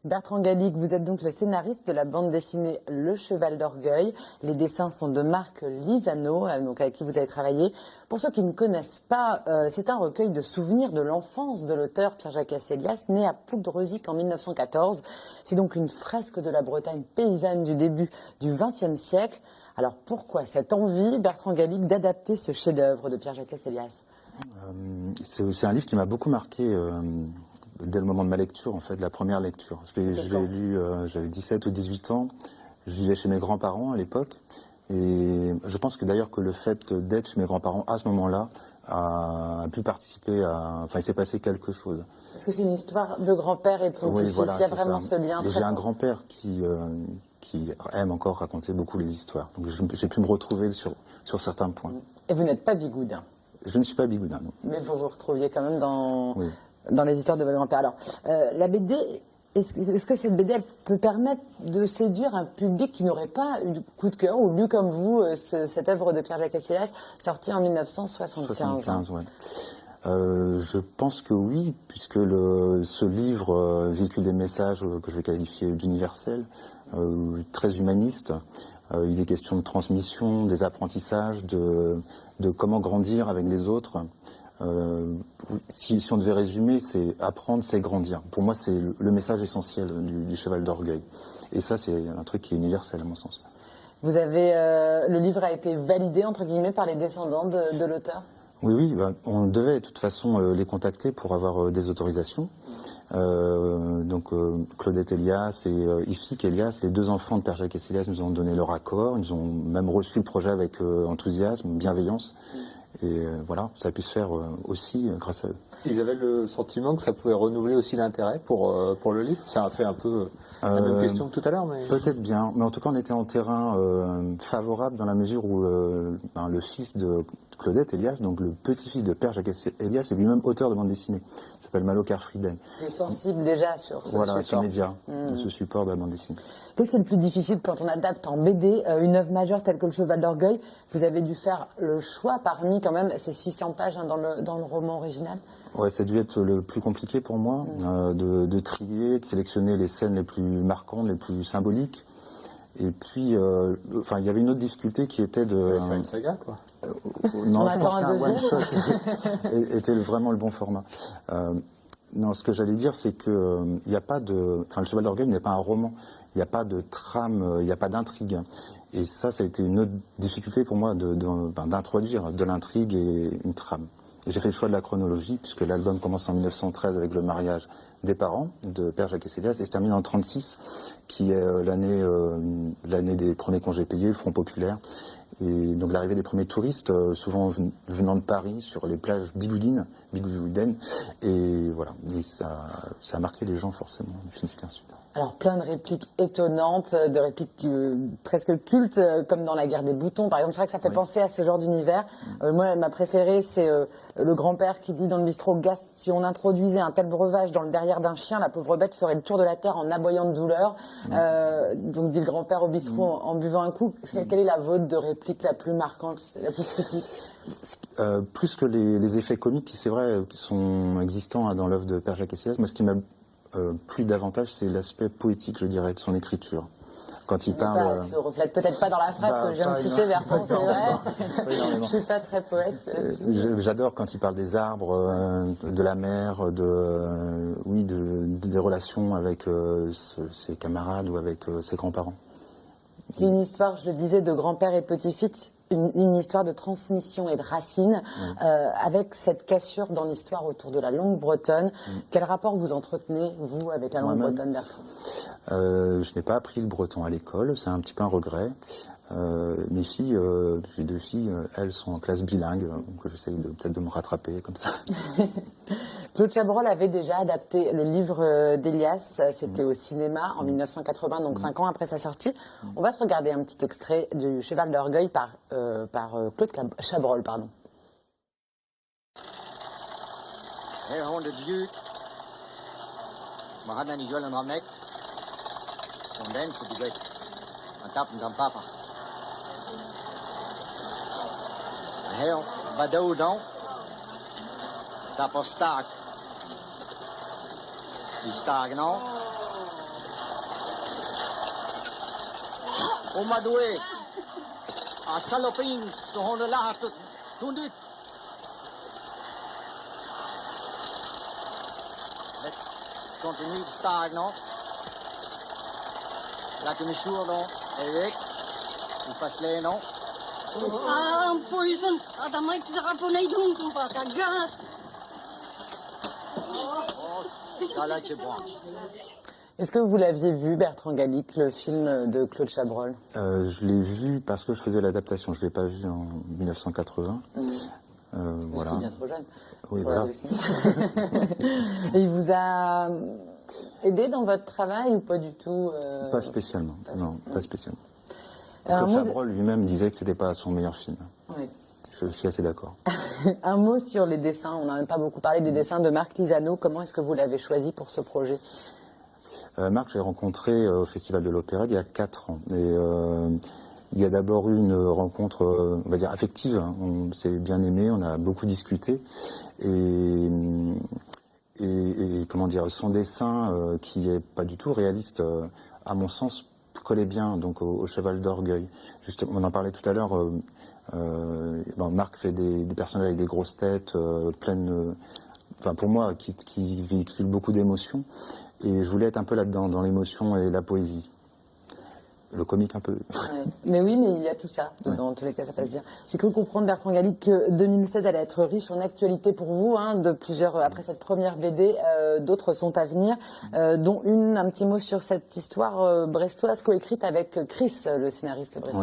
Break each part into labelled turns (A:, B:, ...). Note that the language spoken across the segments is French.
A: Bertrand Gallic, vous êtes donc le scénariste de la bande dessinée Le Cheval d'Orgueil. Les dessins sont de Marc Lisano, donc avec qui vous avez travaillé. Pour ceux qui ne connaissent pas, c'est un recueil de souvenirs de l'enfance de l'auteur Pierre-Jacques Asselias, né à Poudrezic en 1914. C'est donc une fresque de la Bretagne paysanne du début du XXe siècle. Alors pourquoi cette envie, Bertrand Gallic, d'adapter ce chef-d'œuvre de Pierre-Jacques Asselias?
B: C'est un livre qui m'a beaucoup marqué dès le moment de ma lecture, en fait, de la première lecture. Je l'ai lu, j'avais 17 ou 18 ans, je vivais chez mes grands-parents à l'époque, et je pense que d'ailleurs que le fait d'être chez mes grands-parents à ce moment-là a pu participer à... Enfin, il s'est passé quelque chose.
A: Est-ce que c'est une histoire de grand-père et de son petit-fils?
B: Voilà,
A: il y a vraiment ce lien.
B: J'ai un grand-père qui aime encore raconter beaucoup les histoires, donc j'ai pu me retrouver sur certains points.
A: Et vous n'êtes pas bigoudin?
B: Je ne suis pas bigoudin, non.
A: Mais vous vous retrouviez quand même dans...
B: Oui.
A: Dans les histoires de votre grand-père. Alors, la BD, est-ce que cette BD elle peut permettre de séduire un public qui n'aurait pas eu de coup de cœur ou lu comme vous cette œuvre de Pierre-Jacques Asselias, sortie en 1975?
B: 75, ouais. Je pense que oui, puisque ce livre véhicule des messages que je vais qualifier d'universels, très humanistes. Il est question de transmission, des apprentissages, de comment grandir avec les autres. Si on devait résumer, c'est apprendre, c'est grandir. Pour moi, c'est le message essentiel du Cheval d'Orgueil. Et ça, c'est un truc qui est universel, à mon sens.
A: Vous avez, le livre a été validé, entre guillemets, par les descendants de l'auteur?
B: Oui, on devait de toute façon les contacter pour avoir des autorisations. Donc Claudette Elias et Ifik Elias, les deux enfants de Pierre-Jacques Asselias, nous ont donné leur accord. Ils ont même reçu le projet avec enthousiasme, bienveillance. Et voilà, ça a pu se faire aussi grâce à eux.
C: Ils avaient le sentiment que ça pouvait renouveler aussi l'intérêt pour le livre. Ça a fait un peu la même question que tout à l'heure. Mais...
B: Peut-être bien, mais en tout cas on était en terrain favorable dans la mesure où le fils de Claudette Elias, donc le petit-fils de Pierre-Jacques Elias, est lui-même auteur de bande dessinée. Il s'appelle Malo Carfrieden.
A: Il est sensible déjà sur ce
B: support. Ce média, ce support de la bande dessinée.
A: Qu'est-ce qui est le plus difficile quand on adapte en BD une œuvre majeure telle que Le Cheval d'Orgueil? Vous avez dû faire le choix parmi quand même ces 600 pages dans le roman original? Ouais,
B: ça a dû être le plus compliqué pour moi, de trier, de sélectionner les scènes les plus marquantes, les plus symboliques. Et puis, il y avait une autre difficulté qui était de...
C: faire une saga, quoi.
B: Non, je pense qu'un one-shot était vraiment le bon format. Non, ce que j'allais dire, c'est que il n'y a pas de... Enfin, Le Cheval d'Orgueil n'est pas un roman. Il n'y a pas de trame, il n'y a pas d'intrigue. Et ça a été une autre difficulté pour moi d'introduire de l'intrigue et une trame. Et j'ai fait le choix de la chronologie, puisque l'album commence en 1913 avec le mariage des parents de Pierre-Jacques Asselias et se termine en 1936, qui est l'année des premiers congés payés, le Front populaire. Et donc l'arrivée des premiers touristes, souvent venant de Paris, sur les plages bigoudines. Et voilà, et ça a marqué les gens forcément, du Finistère Sud.
A: Alors plein de répliques étonnantes, de répliques presque cultes, comme dans La Guerre des boutons, par exemple. C'est vrai que ça fait penser à ce genre d'univers. Moi, ma préférée, c'est le grand-père qui dit dans le bistrot: Gast, si on introduisait un tel breuvage dans le derrière d'un chien, la pauvre bête ferait le tour de la terre en aboyant de douleur. Donc dit le grand-père au bistrot en buvant un coup. Quelle est la vôtre de réplique la plus marquante, la plus typique?
B: Plus que les effets comiques, qui c'est vrai sont existants dans l'œuvre de Pierre-Jacques Asselias, moi ce qui m'a plus davantage, c'est l'aspect poétique, je dirais, de son écriture. Quand il parle...
A: Ça se reflète peut-être pas dans la phrase que je viens de citer, Bertrand, c'est vrai. Je suis pas très poète.
B: J'adore quand il parle des arbres, de la mer, des relations avec ses camarades ou avec ses grands-parents.
A: C'est une histoire, je le disais, de grand-père et de petit-fils, une histoire de transmission et de racines, avec cette cassure dans l'histoire autour de la langue bretonne. Quel rapport vous entretenez, vous, avec la langue bretonne, Bertrand?
B: Je n'ai pas appris le breton à l'école, c'est un petit peu un regret. Mes filles, j'ai deux filles, elles sont en classe bilingue, donc j'essaye peut-être de me rattraper comme ça.
A: Claude Chabrol avait déjà adapté le livre d'Elias, c'était au cinéma en 1980, donc 5 ans après sa sortie. On va se regarder un petit extrait du Cheval d'Orgueil par Claude Chabrol, pardon.
D: Hey, honderd buurt. We gaan naar die Jollen Ramek. Zo'n mensen die weet. Aan tappen dan papa. Heel, wat doe je dan? Dat was staak. Die staken al. Omadoué, à Salopine, sont là tout dit. Continue de start, non? Laat hem sure, non? Eric, il passe les, non?
E: Ah, ang poison. At ang may kinapunay doon kung pakagas.
D: Voilà, c'est bon.
A: Est-ce que vous l'aviez vu, Bertrand Gallic, le film de Claude Chabrol?
B: Je l'ai vu parce que je faisais l'adaptation. Je ne l'ai pas vu en 1980. Voilà.
A: Bien trop jeune.
B: Oui,
A: pour
B: voilà.
A: regarder le cinéma. Et il vous a aidé dans votre travail ou pas du tout
B: Pas spécialement. Non, pas spécialement.
A: Un
B: Claude
A: mot-
B: Chabrol lui-même disait que c'était pas son meilleur film.
A: Oui.
B: Je suis assez d'accord.
A: Un mot sur les dessins. On n'a pas beaucoup parlé des dessins de Marc Lisano. Comment est-ce que vous l'avez choisi pour ce projet?
B: Marc, je l'ai rencontré au Festival de l'Opérette il y a 4 ans. Et il y a d'abord eu une rencontre, on va dire, affective. On s'est bien aimé, on a beaucoup discuté. Et comment dire, son dessin, qui est pas du tout réaliste, à mon sens, collait bien donc au Cheval d'Orgueil. Justement, on en parlait tout à l'heure. Marc fait des personnages avec des grosses têtes, pleines, enfin pour moi, qui véhiculent beaucoup d'émotions. Et je voulais être un peu là-dedans, dans l'émotion et la poésie. Le comique un peu.
A: Ouais. Mais oui, mais il y a tout ça dedans. En tous les cas, ça passe bien. J'ai cru comprendre, Bertrand Gallic, que 2016 allait être riche en actualité pour vous. De plusieurs, après cette première BD, d'autres sont à venir, dont une, un petit mot sur cette histoire brestoise coécrite avec Chris, le scénariste brestois.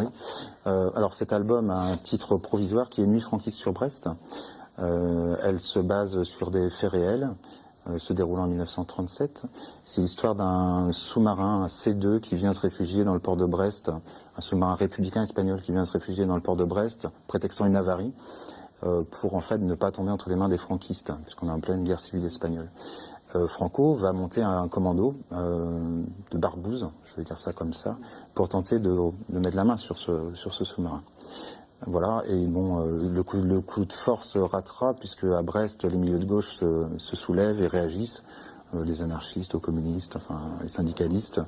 B: Oui. Alors cet album a un titre provisoire qui est Nuit franquiste sur Brest. Elle se base sur des faits réels. Se déroulant en 1937. C'est l'histoire d'un sous-marin, un C2, qui vient se réfugier dans le port de Brest, un sous-marin républicain espagnol qui vient se réfugier dans le port de Brest, prétextant une avarie, pour en fait ne pas tomber entre les mains des franquistes, puisqu'on est en pleine guerre civile espagnole. Franco va monter un commando de barbouze, je vais dire ça comme ça, pour tenter de mettre la main sur ce sous-marin. Voilà, et bon, le coup de force rattrape, puisque à Brest, les milieux de gauche se soulèvent et réagissent, les anarchistes aux communistes, enfin les syndicalistes.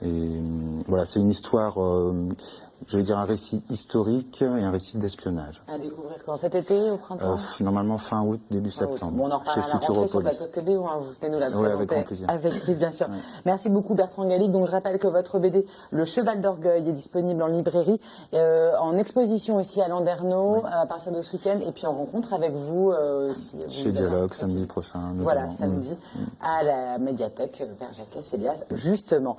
B: Et voilà, c'est une histoire, je vais dire un récit historique et un récit d'espionnage.
A: À découvrir quand? Cet été, au printemps?
B: Normalement fin août, début septembre.
A: Bon, on en reparle
B: chez
A: à la rentrée sur
B: Futuropolis.
A: Plateau TV, vous venez nous la
B: Ouais,
A: présenter
B: avec grand plaisir.
A: avec Chris, bien sûr. Merci beaucoup, Bertrand Gallic. Donc, je rappelle que votre BD, Le Cheval d'Orgueil, est disponible en librairie, en exposition aussi à Landerneau, à partir de ce week-end, et puis en rencontre avec vous, si vous
B: Chez
A: avez
B: Dialogue,
A: un-
B: samedi prochain.
A: Voilà,
B: notamment.
A: samedi, à la médiathèque Père Jacques Elias, justement.